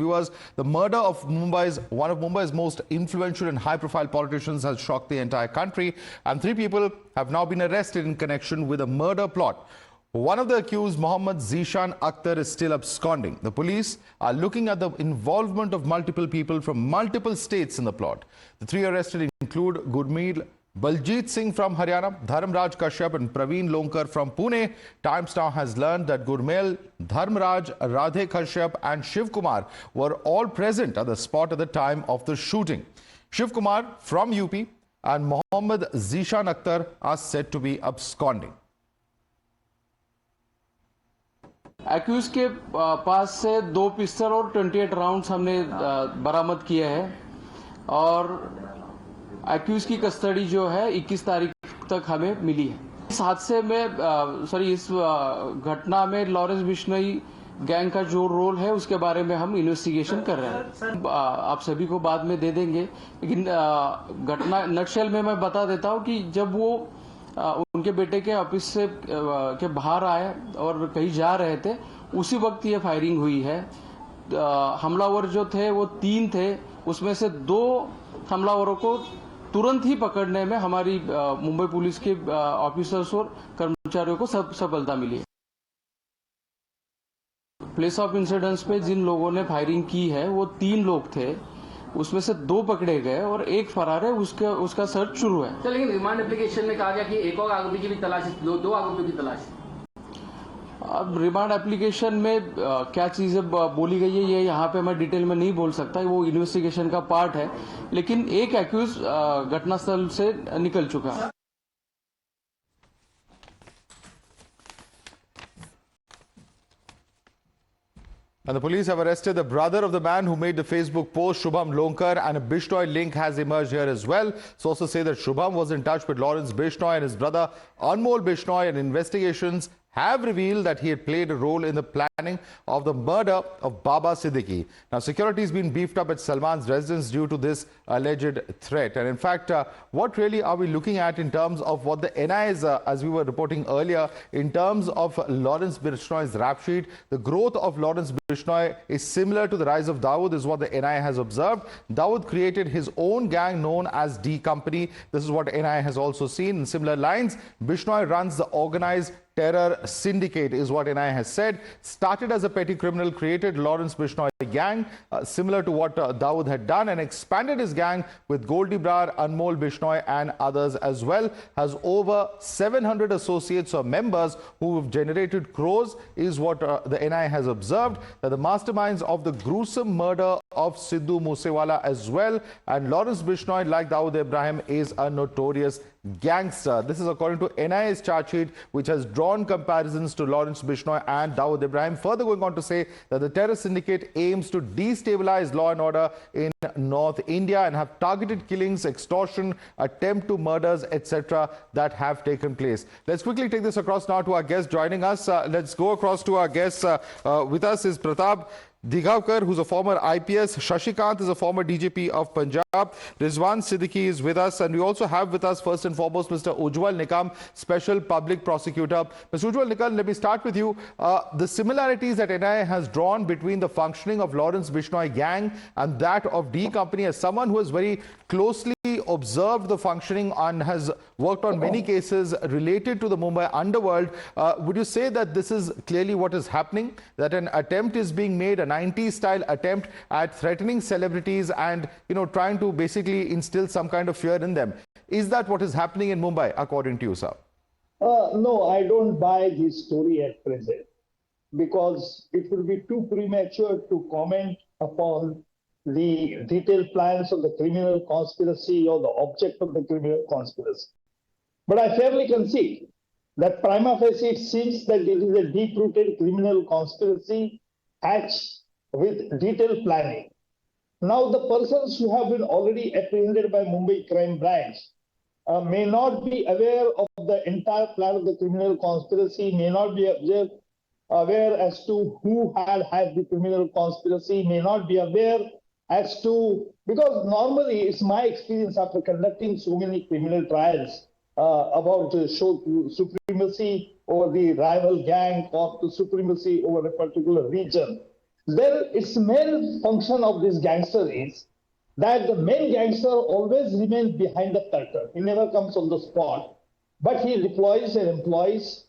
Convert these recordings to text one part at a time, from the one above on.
viewers, the murder of one of Mumbai's most influential and high-profile politicians has shocked the entire country, and 3 people have now been arrested in connection with a murder plot. One of the accused, Mohammad Zishan Akhtar, is still absconding. The police are looking at the involvement of multiple people from multiple states in the plot. The 3 arrested include Gurmeet Baljit Singh from Haryana, Dharmraj Kashyap and Praveen Lonkar from Pune. Times Now has learned that Gurmel, Dharmraj, Radhe Kashyap and Shiv Kumar were all present at the spot at the time of the shooting. Shiv Kumar from UP and Mohammad Zishan Akhtar are said to be absconding. Accused के पास से 2 pistol और 28 rounds हमने बरामद किए हैं और accused की कस्टडी जो है 21 तारीख तक हमें मिली है। इस हादसे में इस घटना में लॉरेंस बिश्नोई गैंग का जो रोल है उसके बारे में हम इन्वेस्टिगेशन कर रहे हैं। आप सभी को बाद में दे देंगे, लेकिन घटना नटशेल में मैं बता देता हूं कि जब वो उनके बेटे के ऑफिस से के बाहर आए और कहीं जा रहे थे, उसी वक्त ये फायरिंग हुई है। हमलावर जो थे वो 3 थे, उसमें से 2 हमलावरों को तुरंत ही पकड़ने में हमारी मुंबई पुलिस के ऑफिसर्स और कर्मचारियों को सफलता मिली है। प्लेस ऑफ इंसिडेंस पे जिन लोगों ने फायरिंग की है वो 3 लोग थे, उसमें से 2 पकड़े गए और 1 फरार है, उसका सर्च शुरू है। लेकिन रिमांड एप्लीकेशन में कहा गया कि एक और आरोपी की भी तलाश, 2 आरोपियों की तलाश। अब रिमांड एप्लीकेशन में क्या चीजें बोली गई है ये यहाँ पे मैं डिटेल में नहीं बोल सकता, वो इन्वेस्टिगेशन का पार्ट है, लेकिन एक एक्यूज घटनास्थल से निकल चुका है। And the police have arrested the brother of the man who made the Facebook post, Shubham Lonkar, and a Bishnoi link has emerged here as well. Sources say that Shubham was in touch with Lawrence Bishnoi and his brother Anmol Bishnoi, and investigations have revealed that he had played a role in the planning of the murder of Baba Siddiqui. Now, security has been beefed up at Salman's residence due to this alleged threat. And in fact, what really are we looking at in terms of what the NIA is, as we were reporting earlier, in terms of Lawrence Bishnoi's rap sheet? The growth of Lawrence Bishnoi is similar to the rise of Dawood, is what the NIA has observed. Dawood created his own gang known as D Company. This is what NIA has also seen. In similar lines, Bishnoi runs the organized terror syndicate, is what NIA has said. Started as a petty criminal, created Lawrence Bishnoi gang, similar to what Dawood had done, and expanded his gang with Goldie Brar, Anmol Bishnoi and others as well. Has over 700 associates or members who have generated crores, is what the NIA has observed. That the masterminds of the gruesome murder of Sidhu Moosewala as well, and Lawrence Bishnoi, like Dawood Ibrahim, is a notorious gangster. This is according to NIA's charge sheet, which has drawn comparisons to Lawrence Bishnoi and Dawood Ibrahim, further going on to say that the terror syndicate aims to destabilize law and order in North India and have targeted killings, extortion, attempt to murders, etc. that have taken place. Let's quickly take this across now to our guest joining us. Let's go across to our guest. With us is Pratap Digavkar, who's a former IPS. Shashikant is a former DGP of Punjab. Rizwan Siddiqui is with us. And we also have with us, first and foremost, Mr. Ujjwal Nikam, Special Public Prosecutor. Mr. Ujjwal Nikam, let me start with you. The similarities that NIA has drawn between the functioning of Lawrence Bishnoi gang and that of D Company, as someone who has very closely observed the functioning and has worked on many cases related to the Mumbai underworld, would you say that this is clearly what is happening? That an attempt is being made, a 90s style attempt at threatening celebrities and, trying to basically instill some kind of fear in them. Is that what is happening in Mumbai, according to you, sir? No, I don't buy this story at present, because it would be too premature to comment upon the detailed plans of the criminal conspiracy or the object of the criminal conspiracy. But I fairly concede that prima facie it seems that it is a deep-rooted criminal conspiracy hatched with detailed planning. Now, the persons who have been already apprehended by Mumbai Crime Branch may not be aware of the entire plan of the criminal conspiracy, may not be aware as to who had the criminal conspiracy, may not be aware as to, because normally it's my experience after conducting so many criminal trials about supremacy over the rival gang or the supremacy over a particular region. then its main function of this gangster is that the main gangster always remains behind the curtain. He never comes on the spot, but he deploys and employs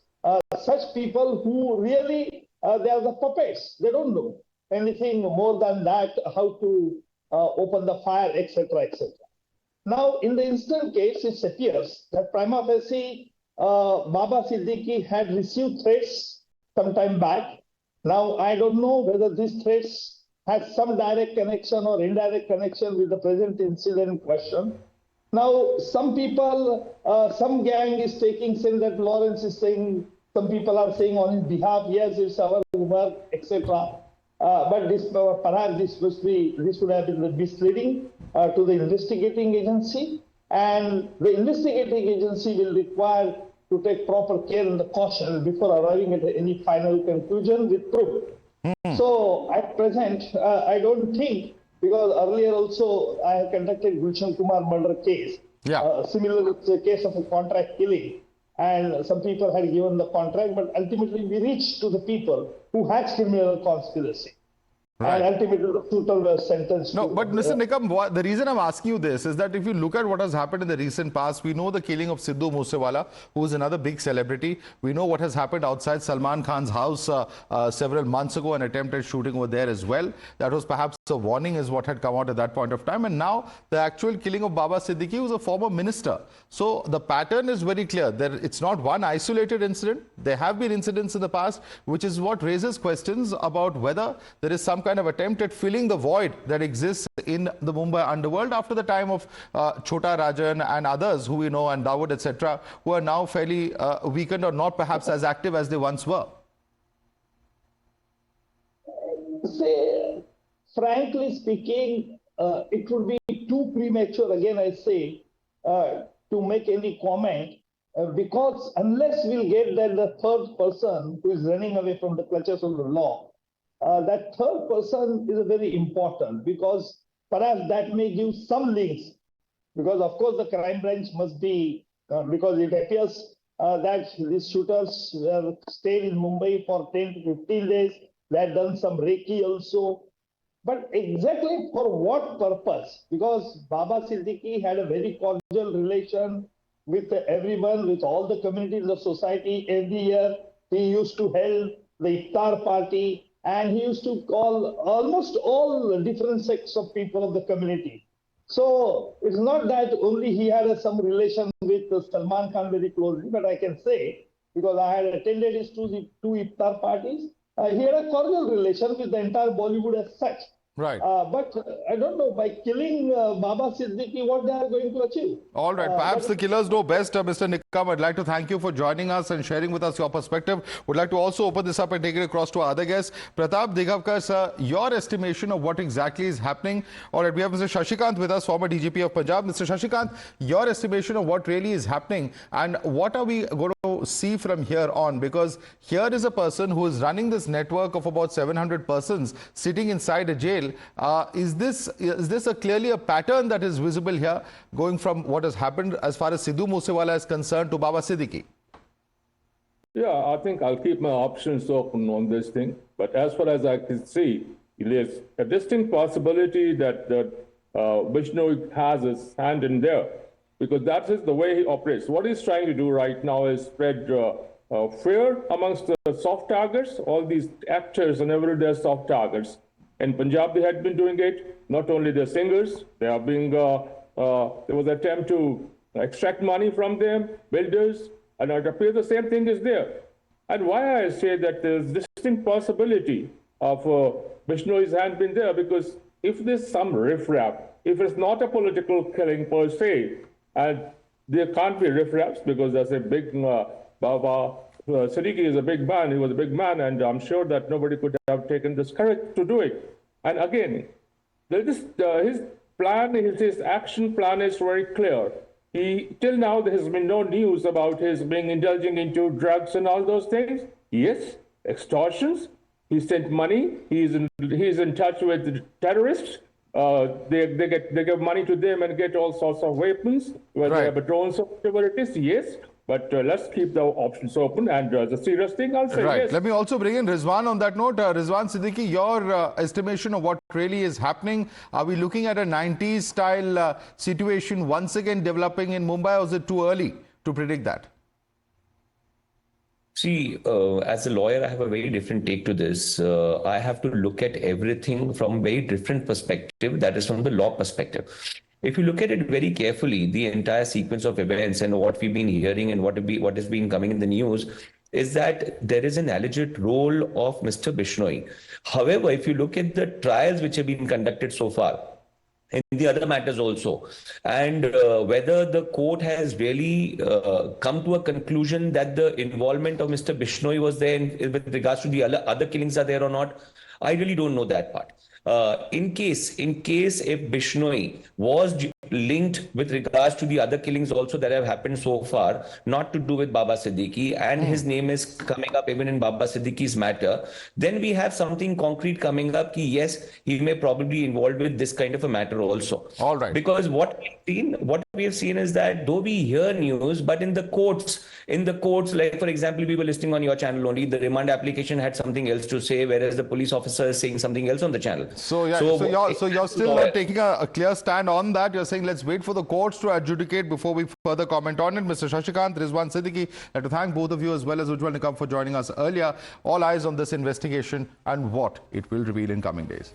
such people who really, they are the puppets. They don't know anything more than that, how to open the fire, etc., etc. Now, in the instant case, it appears that prima facie, Baba Siddiqui had received threats some time back. Now, I don't know whether these threats had some direct connection or indirect connection with the present incident in question. Now, some people, some gang is saying that Lawrence is saying, some people are saying on his behalf, yes, it's our Umar, etc. But this perhaps this would have been misleading to the investigating agency, and the investigating agency will require to take proper care and the caution before arriving at any final conclusion with proof. So at present, I don't think, because earlier also I have conducted Gulshan Kumar murder case. Yeah. Similar, it's a case of a contract killing, and some people had given the contract, but ultimately we reached to the people who had criminal conspiracy. Right. And ultimately the shooter was sentenced. No, to, but Mr. Nikam, the reason I'm asking you this is that if you look at what has happened in the recent past, we know the killing of Sidhu Moosewala, who is another big celebrity. We know what has happened outside Salman Khan's house several months ago, an attempted shooting over there as well. That was perhaps a warning is what had come out at that point of time. And now the actual killing of Baba Siddiqui, who was a former minister. So the pattern is very clear. It's not one isolated incident. There have been incidents in the past, which is what raises questions about whether there is some kind of attempt at filling the void that exists in the Mumbai underworld after the time of Chota Rajan and others who we know, and Dawood, etc., who are now fairly weakened or not perhaps as active as they once were. Say, frankly speaking, it would be too premature, again I say, to make any comment, because unless we'll get that the third person who is running away from the clutches of the law, that third person is very important, because perhaps that may give some links, because of course the crime branch must be, because it appears that these shooters stayed in Mumbai for 10 to 15 days, they had done some recce also. But exactly for what purpose? Because Baba Siddiqui had a very cordial relation with everyone, with all the communities of society. Every year he used to hold the iftar party, and he used to call almost all different sects of people of the community. So it's not that only he had some relation with Salman Khan very closely, but I can say, because I had attended his two iftar parties, he had a cordial relation with the entire Bollywood as such. Right. But I don't know, by killing Baba Siddiqui, what they are going to achieve. All right. Perhaps the killers know best. Mr. Nikam, I'd like to thank you for joining us and sharing with us your perspective. Would like to also open this up and take it across to our other guests. Pratap Digavkar, sir, your estimation of what exactly is happening. All right, we have Mr. Shashikant with us, former DGP of Punjab. Mr. Shashikant, your estimation of what really is happening and what are we going to see from here on? Because here is a person who is running this network of about 700 persons sitting inside a jail. Is this clearly a pattern that is visible here, going from what has happened as far as Sidhu Moosewala is concerned to Baba Siddiqui? Yeah, I think I'll keep my options open on this thing. But as far as I can see, there's a distinct possibility that Vishnu has his hand in there, because that is the way he operates. What he's trying to do right now is spread fear amongst the soft targets, all these actors and everyday soft targets. In Punjab, they had been doing it. Not only the singers, they are being, there was an attempt to extract money from them, builders, and it appears the same thing is there. And why I say that there's distinct possibility of Vishnu's hand being there, because if there's some riffraff, if it's not a political killing per se, and there can't be riffraffs because there's a big, Baba Siddiqui is a big man, he was a big man, and I'm sure that nobody could have taken this courage to do it. And again, his plan, his action plan is very clear. Till now, there has been no news about his indulging into drugs and all those things. Yes, extortions. He sent money. He's in touch with terrorists. They give money to them and get all sorts of weapons, whether they have drones or whatever it is. Yes, But let's keep the options open. And the serious thing, I'll say Right. yes. Let me also bring in Rizwan on that note. Rizwan Siddiqui, your estimation of what really is happening. Are we looking at a 90s style situation once again developing in Mumbai, or is it too early to predict that? See, as a lawyer, I have a very different take to this. I have to look at everything from a very different perspective, that is from the law perspective. If you look at it very carefully, the entire sequence of events and what we've been hearing and what has been coming in the news is that there is an alleged role of Mr. Bishnoi. However, if you look at the trials which have been conducted so far, in the other matters also, and whether the court has really come to a conclusion that the involvement of Mr. Bishnoi was there with regards to the other killings are there or not, I really don't know that part. In case if Bishnoi was linked with regards to the other killings also that have happened so far, not to do with Baba Siddiqui, and his name is coming up even in Baba Siddiqui's matter, then we have something concrete coming up. Yes, he may probably be involved with this kind of a matter also. All right. Because what we have seen is that though we hear news, but in the courts, like for example, we were listening on your channel only, the remand application had something else to say, whereas the police officer is saying something else on the channel. So you're still not taking a clear stand on that. You're saying let's wait for the courts to adjudicate before we further comment on it. Mr. Shashikant, Rizwan Siddiqui, I'd like to thank both of you as well as Ujjwal Nikam for joining us earlier. All eyes on this investigation and what it will reveal in coming days.